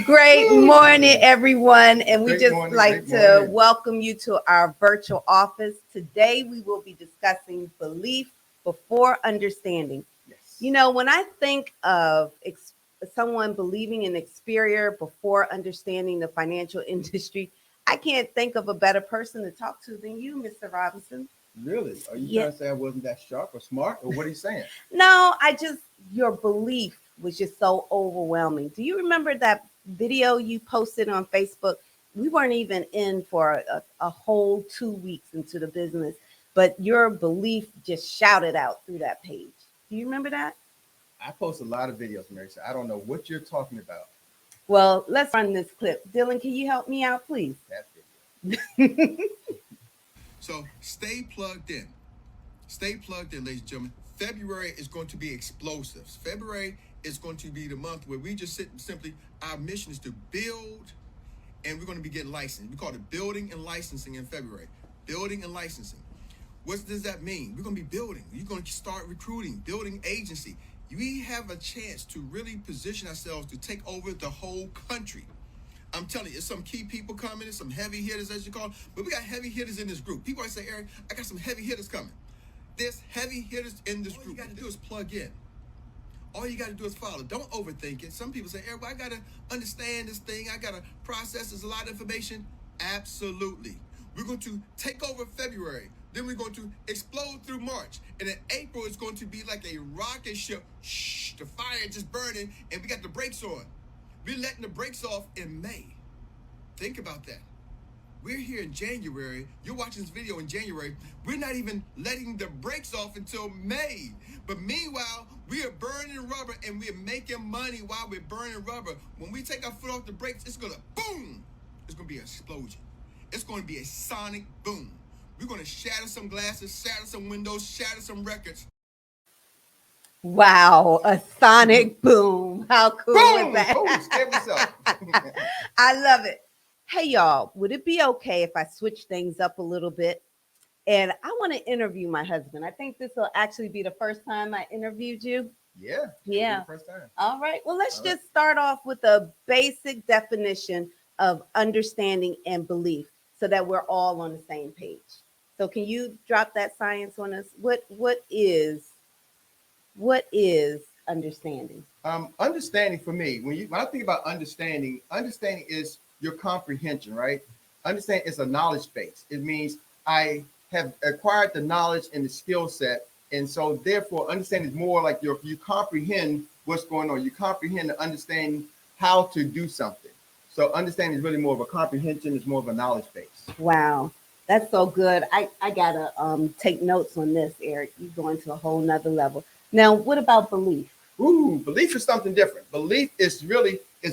Great morning, everyone. And we Great just morning, like great to morning. welcome you to our virtual office. Today, we will be discussing belief before understanding. Yes. You know, when I think of someone believing in Experior before understanding the financial industry, I can't think of a better person to talk to than you, Mr. Robinson. Really? Are you Yeah. trying to say I wasn't that sharp or smart, or what are you saying? No, your belief was just so overwhelming. Do you remember that video you posted on Facebook? We weren't even in for a whole 2 weeks into the business, but your belief just shouted out through that page. Do you remember that? I post a lot of videos, Mary, so I don't know what you're talking about. Well, let's run this clip. Dylan, can you help me out, please? That video. So stay plugged in. Stay plugged in, ladies and gentlemen. February is going to be explosive. February is going to be the month where we just simply, our mission is to build, and we're going to be getting licensed. We call it building and licensing in February. Building and licensing. What does that mean? We're going to be building. You're going to start recruiting, building agency. We have a chance to really position ourselves to take over the whole country. I'm telling you, there's some key people coming, there's some heavy hitters, as you call them, but we got heavy hitters in this group. People always say, Eric, I got some heavy hitters coming. There's heavy hitters in this group. All you got to do is plug in. All you got to do is follow. Don't overthink it. Some people say, Eric, well, I got to understand this thing. I got to process. There's a lot of information. Absolutely. We're going to take over February. Then we're going to explode through March. And in April, it's going to be like a rocket ship. Shh, the fire just burning, and we got the brakes on. We're letting the brakes off in May. Think about that. We're here in January. You're watching this video in January. We're not even letting the brakes off until May. But meanwhile, we are burning rubber and we're making money while we're burning rubber. When we take our foot off the brakes, it's going to boom. It's going to be an explosion. It's going to be a sonic boom. We're going to shatter some glasses, shatter some windows, shatter some records. Wow, a sonic boom. How cool is Boom! that? Oh, scared myself. I love it. Hey, y'all, would it be okay if I switch things up a little bit? And I want to interview my husband. I think this will actually be the first time I interviewed you. Yeah. It'll be Yeah. the first time. All right. Well, let's All right. just start off with a basic definition of understanding and belief so that we're all on the same page. So can you drop that science on us? What is understanding? Understanding for me, when I think about understanding is your comprehension, right? Understanding is a knowledge base. It means I have acquired the knowledge and the skill set, and so therefore, understanding is more like you comprehend what's going on. You comprehend and understand how to do something. So understanding is really more of a comprehension. It's more of a knowledge base. Wow. That's so good. I gotta take notes on this, Eric. You're going to a whole nother level. Now, what about belief? Ooh, belief is something different. Belief is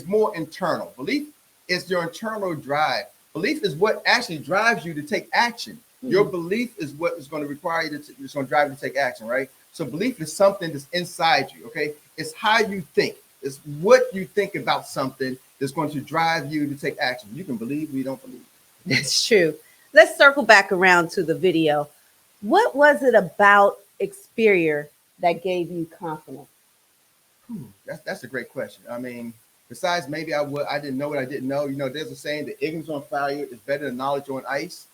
more internal. Belief is your internal drive. Belief is what actually drives you to take action. Your belief is what is going to require you to, it's going to drive you to take action, right? So belief is something that's inside you, okay? It's how you think. It's what you think about something that's going to drive you to take action. You can believe, we don't believe. That's true. Let's circle back around to the video. What was it about Experior that gave you confidence? That's a great question. I mean, besides maybe I didn't know what I didn't know. You know, there's a saying that ignorance on fire is better than knowledge on ice.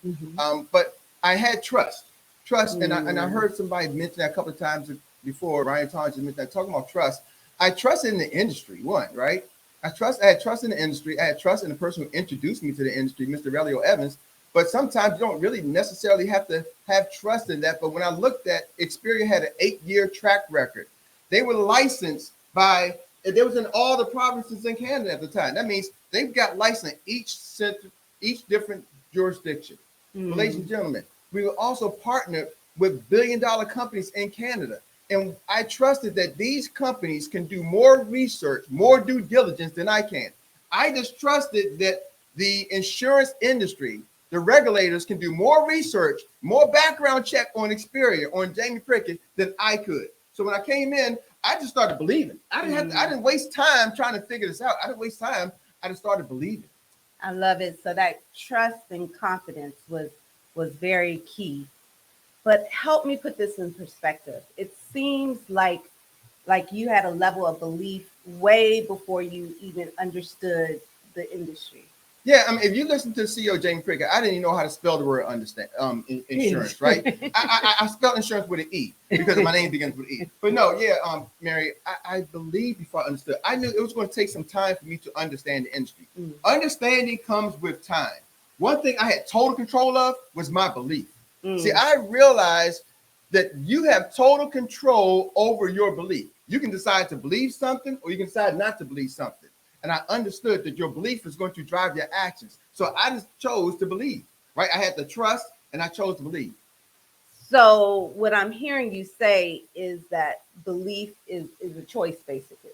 But I had trust, and I heard somebody mention that a couple of times before. Ryan Thomas mentioned that, talking about trust. I trusted in the industry, right? I had trust in the industry. I had trust in the person who introduced me to the industry, Mr. Relio Evans. But sometimes you don't really necessarily have to have trust in that. But when I looked at Experian had an 8-year track record. They were licensed they was in all the provinces in Canada at the time. That means they've got licensed each different jurisdiction. Ladies and gentlemen, we were also partnered with billion-dollar companies in Canada. And I trusted that these companies can do more research, more due diligence than I can. I just trusted that the insurance industry, the regulators can do more research, more background check on Experian, on Jamie Prickett than I could. So when I came in, I just started believing. I didn't waste time trying to figure this out. I didn't waste time. I just started believing. I love it. So that trust and confidence was very key. But help me put this in perspective. It seems like Like you had a level of belief way before you even understood the industry. Yeah, I mean, if you listen to CEO Jamie Prickett, I didn't even know how to spell the word understand insurance, right? I spelled insurance with an E because my name begins with E. But no, yeah, Mary, I believe before I understood, I knew it was going to take some time for me to understand the industry. Understanding comes with time. One thing I had total control of was my belief. See, I realized that you have total control over your belief. You can decide to believe something or you can decide not to believe something. And I understood that your belief is going to drive your actions. So I just chose to believe, right? I had the trust and I chose to believe. So what I'm hearing you say is that belief is a choice, basically.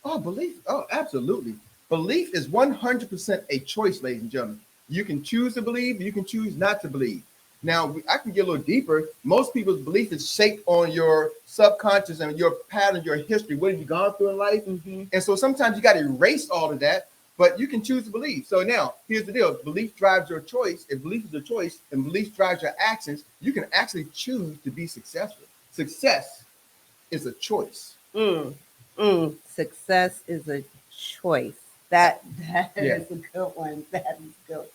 Oh, belief. Oh, absolutely. Belief is 100% a choice, ladies and gentlemen. You can choose to believe, you can choose not to believe. Now, I can get a little deeper. Most people's belief is shaped on your subconscious and your pattern, your history. What have you gone through in life? And so sometimes you got to erase all of that, but you can choose to believe. So now, here's the deal. Belief drives your choice. If belief is a choice and belief drives your actions, you can actually choose to be successful. Success is a choice. Success is a choice. That Yeah. is a good one. That is good.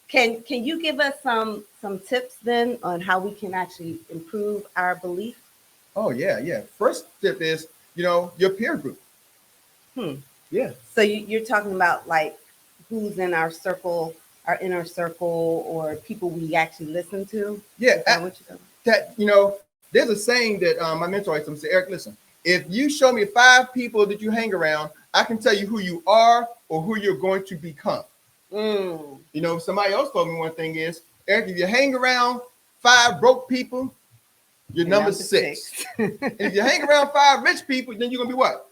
Can you give us some tips then on how we can actually improve our belief? Oh, yeah, yeah. First tip is, your peer group. Hmm. Yeah. So you're talking about like who's in our circle, our inner circle, or people we actually listen to? Yeah. Is that what you're talking There's a saying that my mentor always told me, say, Eric, listen, if you show me 5 people that you hang around, I can tell you who you are or who you're going to become. about? Somebody else told me one thing is, Eric, if you hang around 5 broke people, you're number 6. And if you hang around 5 rich people, then you're going to be what?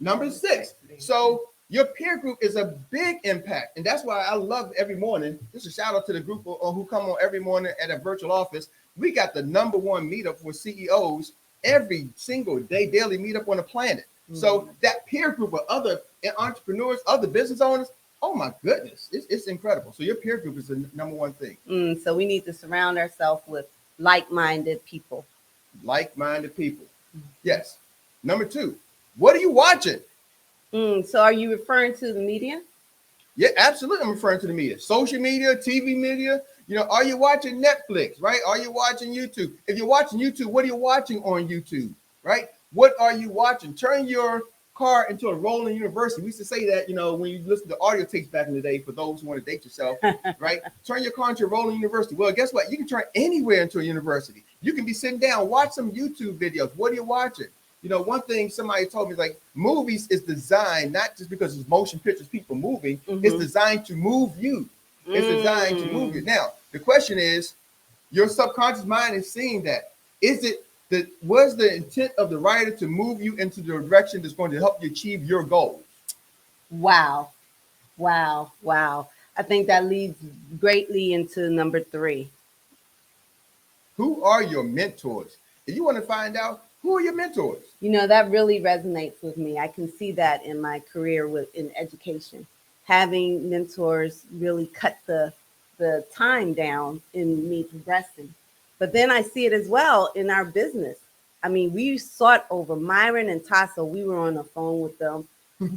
Number 6. So your peer group is a big impact. And that's why I love every morning. This is a shout out to the group who come on every morning at a virtual office. We got the #1 meetup for CEOs every single day, daily meetup on the planet. So that peer group of other entrepreneurs, other business owners, oh my goodness, it's incredible. So your peer group is the #1 thing. So we need to surround ourselves with like-minded people. Like-minded people. Yes. Number 2, what are you watching? So are you referring to the media? Yeah, absolutely. I'm referring to the media, social media, TV media. Are you watching Netflix, right? Are you watching YouTube? If you're watching YouTube, what are you watching on YouTube, right? What are you watching? Turn your car into a rolling university. We used to say that, when you listen to audio tapes back in the day for those who want to date yourself, right? Turn your car into a rolling university. Well, guess what? You can turn anywhere into a university. You can be sitting down, watch some YouTube videos. What are you watching? One thing somebody told me is like movies is designed not just because it's motion pictures, people moving. It's designed to move you. It's designed to move you. Now, the question is, your subconscious mind is seeing that. Was the intent of the writer to move you into the direction that's going to help you achieve your goals? Wow. Wow. Wow. I think that leads greatly into number 3. Who are your mentors? If you want to find out, who are your mentors? That really resonates with me. I can see that in my career in education. Having mentors really cut the time down in me progressing. But then I see it as well in our business. I mean, we sought over Myron and Tasso. We were on the phone with them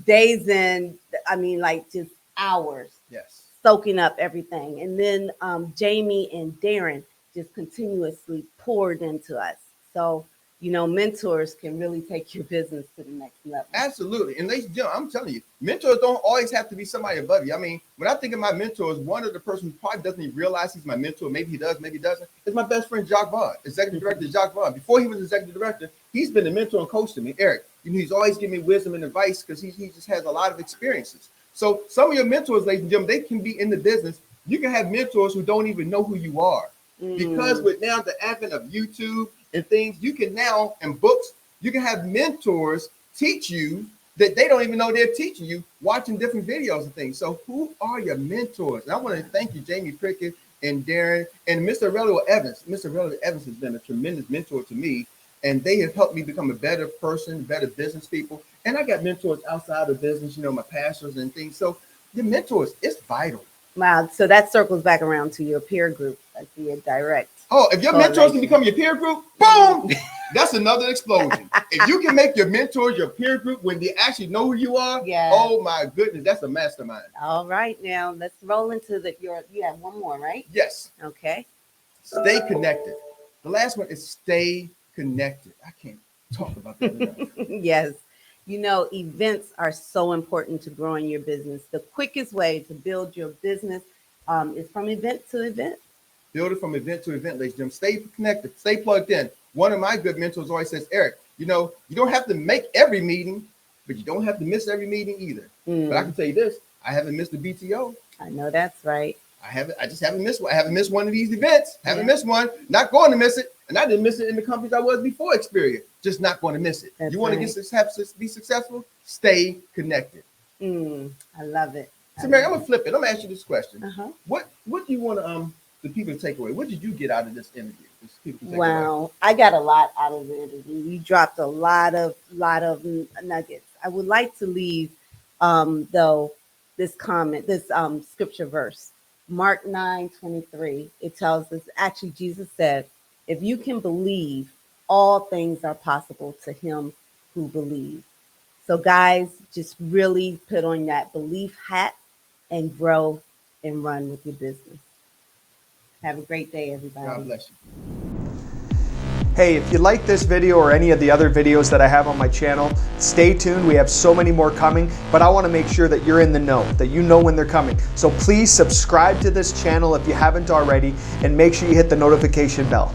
days in, I mean, like just hours, Yes. soaking up everything. And then Jamie and Darren just continuously poured into us. So, mentors can really take your business to the next level. Absolutely. And ladies and gentlemen, I'm telling you, mentors don't always have to be somebody above you. I mean, when I think of my mentors, one of the person who probably doesn't even realize he's my mentor, maybe he does, maybe he doesn't, is my best friend, Jacques Vaughn, executive director Jacques Vaughn. Before he was executive director, he's been a mentor and coach to me. Eric, he's always giving me wisdom and advice because he just has a lot of experiences. So some of your mentors, ladies and gentlemen, they can be in the business. You can have mentors who don't even know who you are. Because with now the advent of YouTube and things, you can now, and books, you can have mentors teach you that they don't even know they're teaching you, watching different videos and things. So who are your mentors? And I want to thank you, Jamie Prickett and Darren and Mr. Aurelio Evans. Mr. Aurelio Evans has been a tremendous mentor to me, and they have helped me become a better person, better business people. And I got mentors outside of business, my pastors and things. So the mentors, it's vital. Wow. So that circles back around to your peer group. I see a direct. Oh, if your mentors can become your peer group, boom, That's another explosion. If you can make your mentors, your peer group, when they actually know who you are, Yeah. oh my goodness, that's a mastermind. All right, now let's roll into you have one more, right? Yes. Okay. Stay connected. The last one is stay connected. I can't talk about that enough. Yes. You know, events are so important to growing your business. The quickest way to build your business is from event to event. Build it from event to event, ladies and gentlemen. Stay connected. Stay plugged in. One of my good mentors always says, Eric, you know, you don't have to make every meeting, but you don't have to miss every meeting either. But I can tell you this, I haven't missed a BTO. I know that's right. I just haven't missed one. I haven't missed one of these events. Haven't missed one. Not going to miss it. And I didn't miss it in the companies I was before Experience. Just not going to miss it. That's you want to be successful? Stay connected. I love it. So Mary, I'm gonna flip it. I'm gonna ask you this question. Uh-huh. What do you want the people to take away? What did you get out of this interview? Wow, I got a lot out of the interview. You dropped a lot of nuggets. I would like to leave though this comment, this scripture verse, Mark 9:23. It tells us, actually Jesus said, if you can believe, all things are possible to him who believes. So guys, just really put on that belief hat and grow and run with your business. Have a great day, everybody. God bless you. Hey, if you like this video or any of the other videos that I have on my channel, stay tuned. We have so many more coming, but I want to make sure that you're in the know, that you know when they're coming. So please subscribe to this channel if you haven't already, and make sure you hit the notification bell.